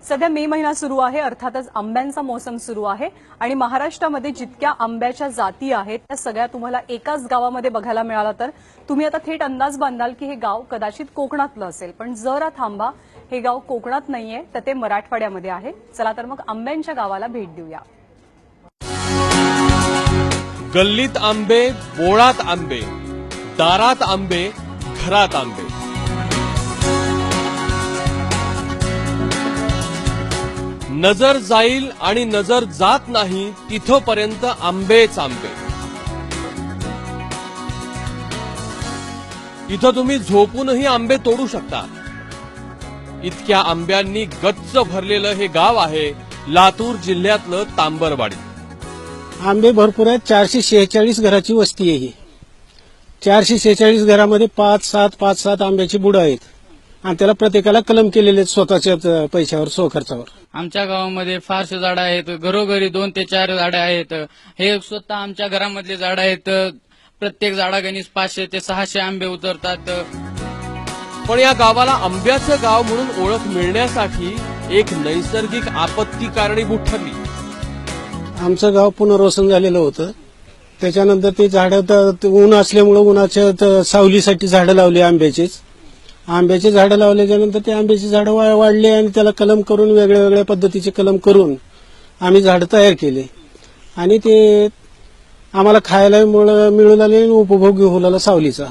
सध्या मे महिना सुरू आहे, अर्थातच आंब्यांचा मोसम सुरू आहे आणि महाराष्ट्रामध्ये जितक्या आंब्याच्या जाती आहेत त्या सगळ्या तुम्हाला एकाच गावामध्ये बघायला मिळाला तर तुम्ही आता थेट अंदाज बांधाल की हे गाव कदाचित कोकणातलं असेल. पण जरा थांबा, हे गाव कोकणात नाहीये तर ते मराठवाड्यामध्ये आहे. चला तर मग आंब्यांच्या गावाला भेट देऊया. गल्लीत आंबे, बोळात आंबे, दारात आंबे, घरात आंबे. नजर जाईल आणि नजर जात नाही तिथपर्यंत आंबेच आंबे. इथं तुम्ही झोपूनही आंबे तोडू शकता. इतक्या आंब्यांनी गच्च भरलेलं हे गाव आहे लातूर जिल्ह्यातलं तांबरवाडी. आंबे भरपूर आहेत. 446 घराची वस्ती आहे ही. 446 घरामध्ये 5-7 आंब्याची बुडं आहेत आणि त्याला प्रत्येकाला कलम केलेले स्वतःच्या पैशावर स्वखर्चावर. आमच्या गावामध्ये फारसे झाडं आहेत. घरोघरी 2 ते 4 झाडं आहेत. हे स्वतः आमच्या घरामधले झाडं आहेत. प्रत्येक झाडागणीस 500 ते 600 आंबे उतरतात. पण या गावाला आंब्याचं गाव म्हणून ओळख मिळण्यासाठी एक नैसर्गिक आपत्ती कारणीभूत ठरली. आमचं गाव पुनर्वसन झालेलं होतं. त्याच्यानंतर ते झाडं ऊन असल्यामुळे उन्हाच्या सावलीसाठी झाडं लावली आंब्याचीच. आंब्याची झाडं लावल्याच्या नंतर ते आंब्याची झाडं वाढली आणि त्याला कलम करून वेगळ्या वेगळ्या पद्धतीचे कलम करून आम्ही झाडं तयार केले आणि ते आम्हाला खायला मिळू लागले आणि उपभोग होऊ लागला सावलीचा.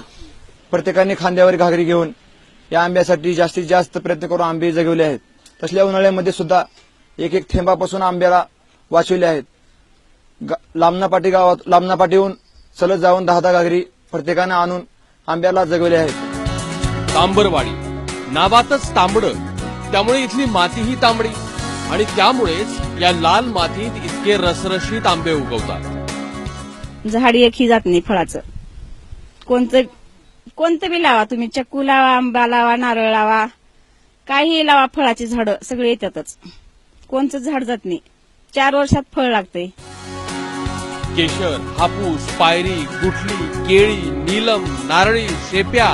प्रत्येकाने खांद्यावर घागरी घेऊन या आंब्यासाठी जास्तीत जास्त प्रयत्न करून आंबे जगवले आहेत. तसल्या उन्हाळ्यामध्ये सुद्धा एक थेंबापासून आंब्याला वाचवले आहेत. लांबनापाटीहून चलत जाऊन 10 घागरी प्रत्येकाने आणून आंब्याला जगवले आहेत. तांबरवाडी नावातच तांबडं, त्यामुळे इथली मातीही तांबडी आणि त्यामुळेच या लाल मातीत इतके रसरशीत आंबे उगवतात. झाड एकही जात नाही फळाचं. कोणतं बी लावा तुम्ही, चक्कू लावा, आंबा लावा, नारळ लावा, काही लावा, फळाची झाडं सगळे येतातच. कोणतं झाड जात नाही. 4 वर्षात फळ लागतंय. केशर, हापूस, पायरी, गुठली, केळी, नीलम, नारळी, शेप्या,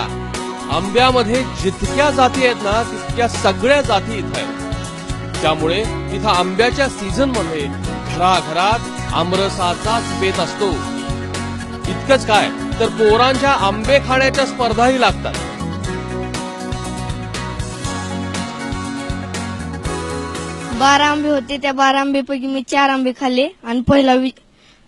आंब्यामध्ये जितक्या जाती आहेत ना तितक्या सगळ्या जाती इथं आहेत. त्यामुळे इथं आंब्याच्या सीझन मध्ये घराघरात आमरसाचाच बेत असतो. इतकंच काय तर पोरांच्या आंबे खाण्याच्या स्पर्धाही लागतात. 12 आंबे होते. त्या 12 आंब्यापैकी मी 4 आंबे खाल्ले आणि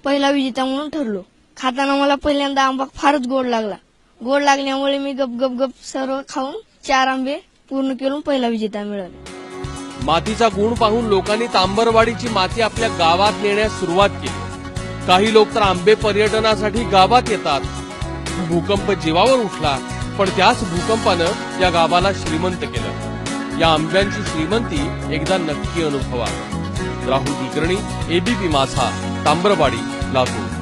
पहिला विजेता म्हणून ठरलो. खाताना मला पहिल्यांदा आंबा फारच गोड लागला. गोड लागल्यामुळे मी गप सर्व खाऊन 4 आंबे पूर्ण केले, पहिला विजेता मिळाला. मातीचा गुण पाहून लोकांनी तांबरवाडीची माती आपल्या गावात नेण्यास सुरुवात केली. काही लोक तर आंबे पर्यटनासाठी गावात येतात. भूकंप जीवावर उठला, पण त्याच भूकंपानं या गावाला श्रीमंत केलं. या आंब्यांची श्रीमंती एकदा नक्की अनुभवा. राहुल कुलकर्णी, एबीपी माझा, तांबरवाडी, लातूर.